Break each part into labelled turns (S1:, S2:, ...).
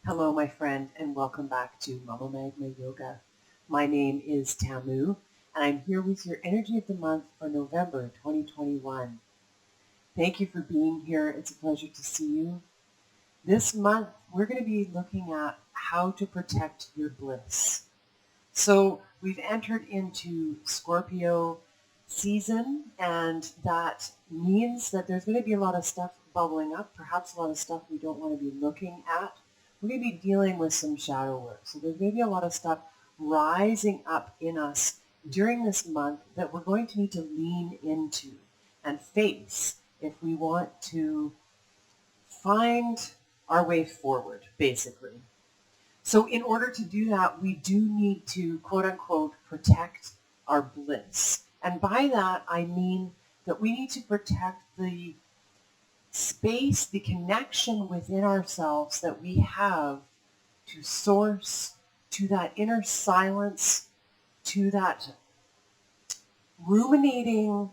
S1: Hello, my friend, and welcome back to Mama Magma Yoga. My name is Tamu, and I'm here with your energy of the month for November 2021. Thank you for being here. It's a pleasure to see you. This month, we're going to be looking at how to protect your bliss. So we've entered into Scorpio season, and that means that there's going to be a lot of stuff bubbling up, perhaps a lot of stuff we don't want to be looking at. We're going to be dealing with some shadow work. So there's going to be a lot of stuff rising up in us during this month that we're going to need to lean into and face if we want to find our way forward, basically. So in order to do that, we do need to, quote unquote, protect our bliss. And by that, I mean that we need to protect the space, the connection within ourselves that we have to source, to that inner silence, to that ruminating,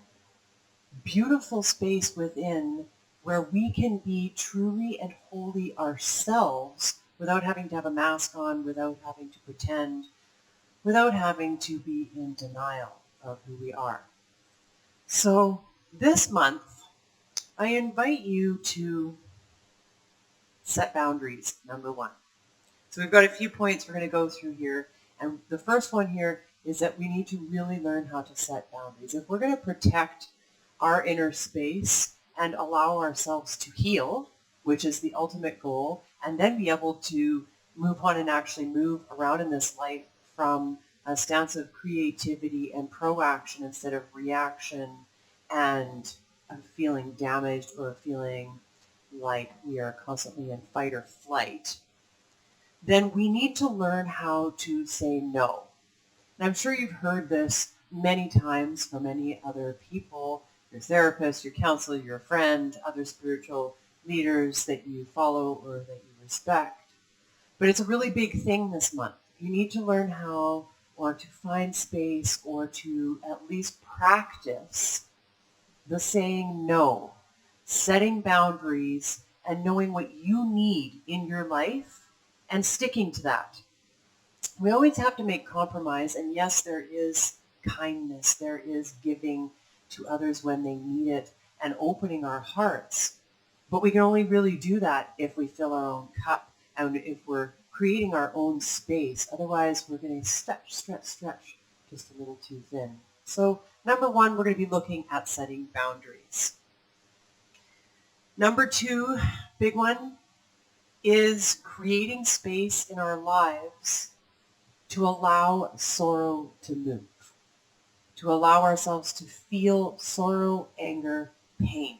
S1: beautiful space within where we can be truly and wholly ourselves without having to have a mask on, without having to pretend, without having to be in denial of who we are. So this month, I invite you to set boundaries, number one. So we've got a few points we're going to go through here. And the first one here is that we need to really learn how to set boundaries. If we're going to protect our inner space and allow ourselves to heal, which is the ultimate goal, and then be able to move on and actually move around in this life from a stance of creativity and proaction instead of reaction and feeling damaged or feeling like we are constantly in fight or flight, then we need to learn how to say no. And I'm sure you've heard this many times from many other people, your therapist, your counselor, your friend, other spiritual leaders that you follow or that you respect. But it's a really big thing this month. You need to learn how or to find space or to at least practice the saying no, setting boundaries, and knowing what you need in your life and sticking to that. We always have to make compromise, and yes, there is kindness, there is giving to others when they need it and opening our hearts. But we can only really do that if we fill our own cup and if we're creating our own space. Otherwise, we're going to stretch just a little too thin. So number one, we're going to be looking at setting boundaries. Number two, big one, is creating space in our lives to allow sorrow to move, to allow ourselves to feel sorrow, anger, pain.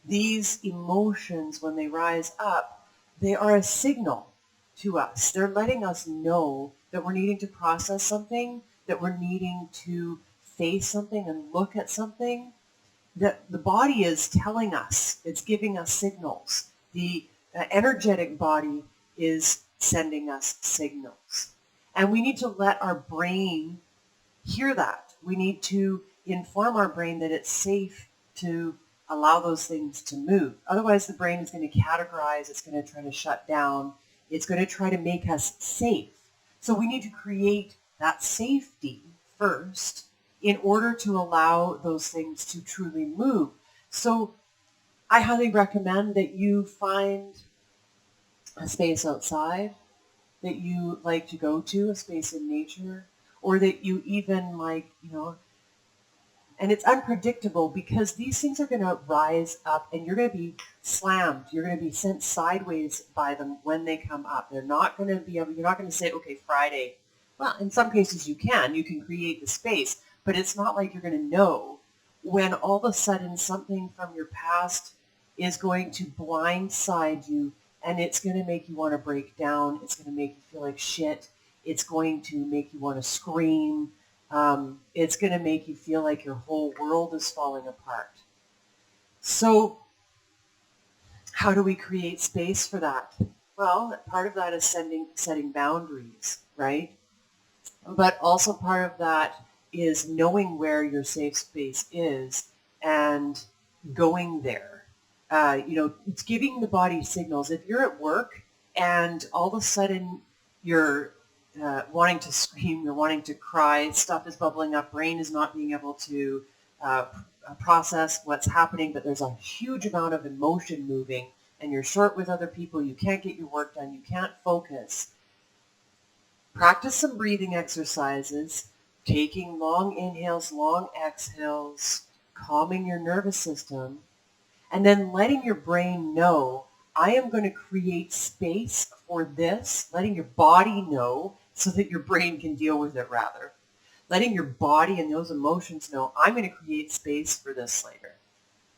S1: These emotions, when they rise up, they are a signal to us. They're letting us know that we're needing to process something, that we're needing to face something and look at something, that the body is telling us, it's giving us signals. The energetic body is sending us signals. And we need to let our brain hear that. We need to inform our brain that it's safe to allow those things to move. Otherwise, the brain is going to categorize, it's going to try to shut down, it's going to try to make us safe. So we need to create that safety first in order to allow those things to truly move. So I highly recommend that you find a space outside that you like to go to, a space in nature, or that you even like, and it's unpredictable because these things are going to rise up and you're going to be slammed. You're going to be sent sideways by them when they come up. They're not going to be able, you're not going to say, okay, Friday. Well, in some cases you can create the space, but it's not like you're going to know when all of a sudden something from your past is going to blindside you and it's going to make you want to break down. It's going to make you feel like shit. It's going to make you want to scream. It's going to make you feel like your whole world is falling apart. So how do we create space for that? Well, part of that is setting boundaries, right? But also part of that is knowing where your safe space is and going there. It's giving the body signals. If you're at work and all of a sudden you're wanting to scream, you're wanting to cry, stuff is bubbling up, brain is not being able to process what's happening, but there's a huge amount of emotion moving, and you're short with other people, you can't get your work done, you can't focus. Practice some breathing exercises, taking long inhales, long exhales, calming your nervous system, and then letting your brain know, I am going to create space for this, letting your body know so that your brain can deal with it rather. Letting your body and those emotions know, I'm going to create space for this later.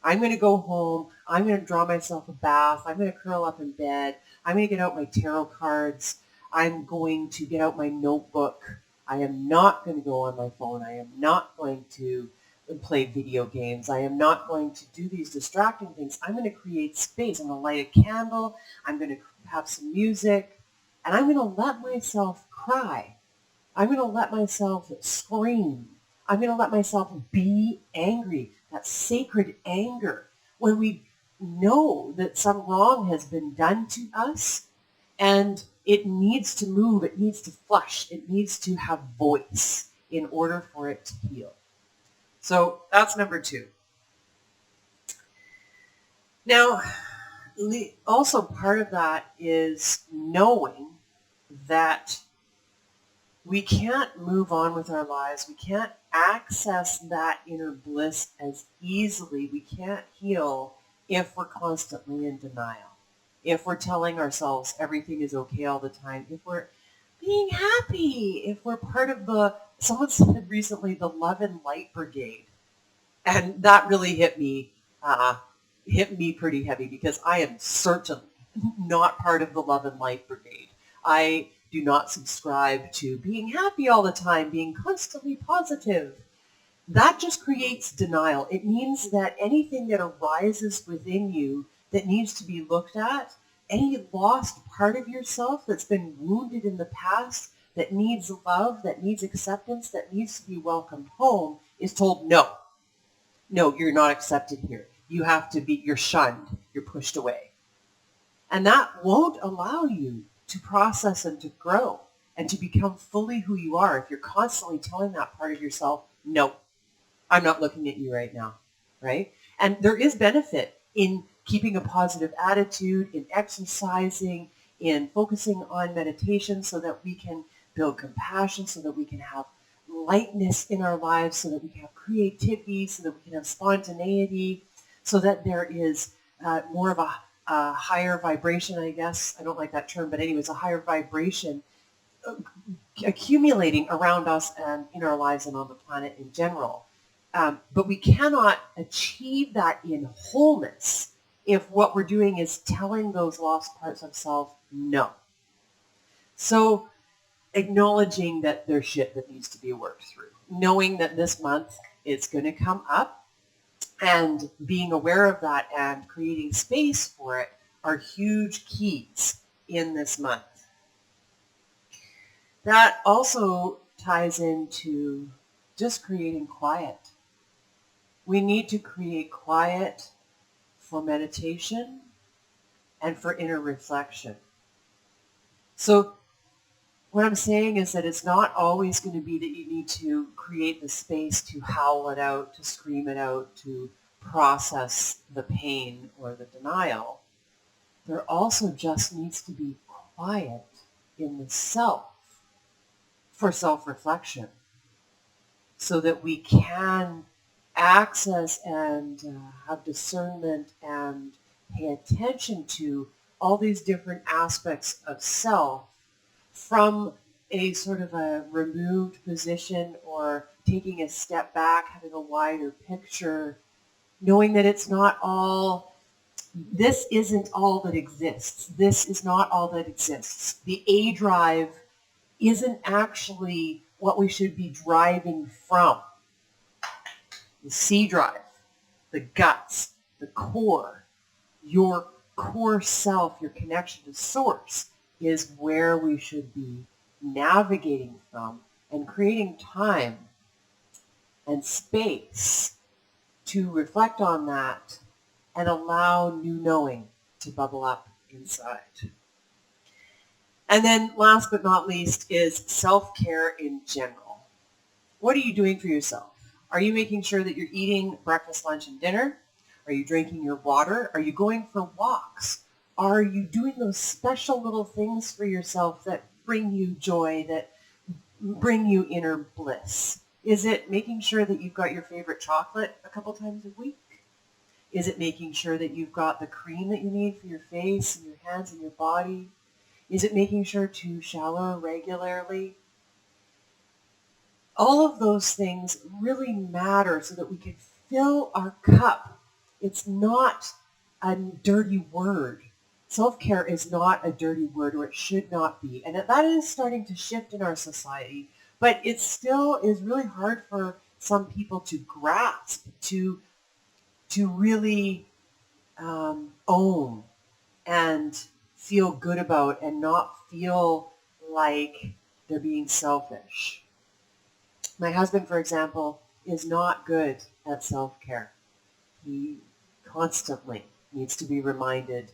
S1: I'm going to go home. I'm going to draw myself a bath. I'm going to curl up in bed. I'm going to get out my tarot cards. I'm going to get out my notebook. I am not going to go on my phone. I am not going to play video games. I am not going to do these distracting things. I'm going to create space. I'm going to light a candle. I'm going to have some music. And I'm going to let myself cry. I'm going to let myself scream. I'm going to let myself be angry. That sacred anger. When we know that some wrong has been done to us and it needs to move, it needs to flush, it needs to have voice in order for it to heal. So that's number 2. Now, also part of that is knowing that we can't move on with our lives. We can't access that inner bliss as easily. We can't heal if we're constantly in denial. If we're telling ourselves everything is okay all the time. If we're being happy. If we're part of someone said recently, the love and light brigade. And that really hit me pretty heavy because I am certainly not part of the love and light brigade. I do not subscribe to being happy all the time, being constantly positive. That just creates denial. It means that anything that arises within you that needs to be looked at, any lost part of yourself that's been wounded in the past, that needs love, that needs acceptance, that needs to be welcomed home, is told no. No, you're not accepted here. You're shunned. You're pushed away. And that won't allow you to process and to grow and to become fully who you are if you're constantly telling that part of yourself, no, I'm not looking at you right now, right? And there is benefit in keeping a positive attitude, in exercising, in focusing on meditation so that we can build compassion, so that we can have lightness in our lives, so that we can have creativity, so that we can have spontaneity, so that there is more of a higher vibration, I guess. I don't like that term, but anyways, a higher vibration accumulating around us and in our lives and on the planet in general. But we cannot achieve that in wholeness if what we're doing is telling those lost parts of self no. So acknowledging that there's shit that needs to be worked through, knowing that this month it's going to come up, and being aware of that and creating space for it are huge keys in this month. That also ties into just creating quiet. We need to create quiet for meditation and for inner reflection. So what I'm saying is that it's not always going to be that you need to create the space to howl it out, to scream it out, to process the pain or the denial. There also just needs to be quiet in the self for self-reflection so that we can access and have discernment and pay attention to all these different aspects of self from a sort of a removed position or taking a step back, having a wider picture, knowing that it's not all, this isn't all that exists. This is not all that exists. The A drive isn't actually what we should be driving from. The C drive, the guts, the core, your core self, your connection to source is where we should be navigating from and creating time and space to reflect on that and allow new knowing to bubble up inside. And then last but not least is self-care in general. What are you doing for yourself? Are you making sure that you're eating breakfast, lunch, and dinner? Are you drinking your water? Are you going for walks? Are you doing those special little things for yourself that bring you joy, that bring you inner bliss? Is it making sure that you've got your favorite chocolate a couple times a week? Is it making sure that you've got the cream that you need for your face and your hands and your body? Is it making sure to shower regularly? All of those things really matter so that we can fill our cup. It's not a dirty word. Self-care is not a dirty word, or it should not be. And that is starting to shift in our society, but it still is really hard for some people to grasp, to really own and feel good about, and not feel like they're being selfish. My husband, for example, is not good at self-care. He constantly needs to be reminded,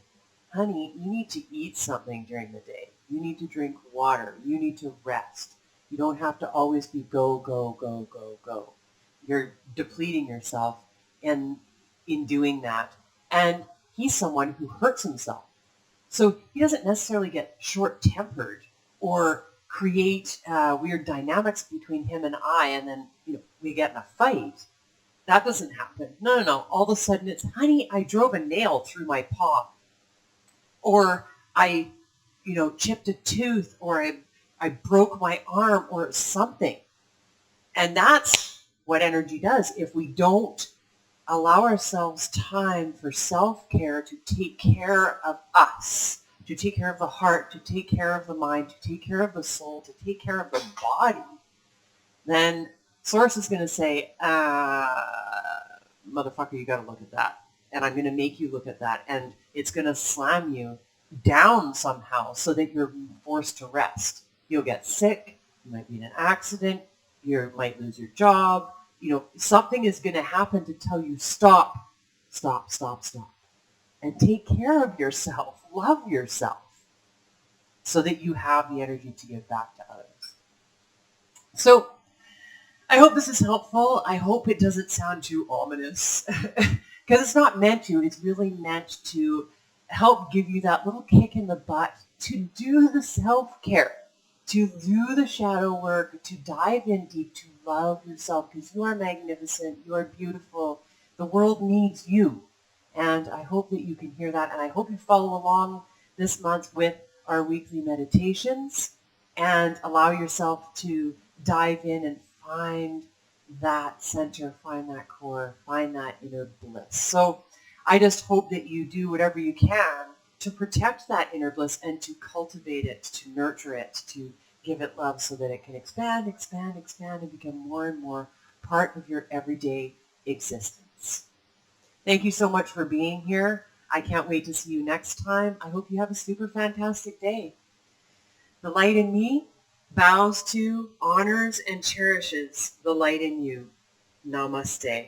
S1: honey, you need to eat something during the day. You need to drink water. You need to rest. You don't have to always be go, go, go, go, go. You're depleting yourself in doing that. And he's someone who hurts himself. So he doesn't necessarily get short-tempered or create weird dynamics between him and I, and then we get in a fight. That doesn't happen. No, no, no. All of a sudden it's, honey, I drove a nail through my paw. Or I, chipped a tooth, or I broke my arm or something. And that's what energy does. If we don't allow ourselves time for self-care, to take care of us, to take care of the heart, to take care of the mind, to take care of the soul, to take care of the body, then Source is going to say, motherfucker, you got to look at that. And I'm going to make you look at that. And it's going to slam you down somehow so that you're forced to rest. You'll get sick. You might be in an accident. You might lose your job. Something is going to happen to tell you, stop, stop, stop, stop. And take care of yourself. Love yourself so that you have the energy to give back to others. So I hope this is helpful. I hope it doesn't sound too ominous because it's not meant to. It's really meant to help give you that little kick in the butt to do the self-care, to do the shadow work, to dive in deep, to love yourself, because you are magnificent, you are beautiful. The world needs you. And I hope that you can hear that. And I hope you follow along this month with our weekly meditations and allow yourself to dive in and find that center, find that core, find that inner bliss. So I just hope that you do whatever you can to protect that inner bliss and to cultivate it, to nurture it, to give it love so that it can expand, expand, expand, and become more and more part of your everyday existence. Thank you so much for being here. I can't wait to see you next time. I hope you have a super fantastic day. The light in me bows to, honors, and cherishes the light in you. Namaste.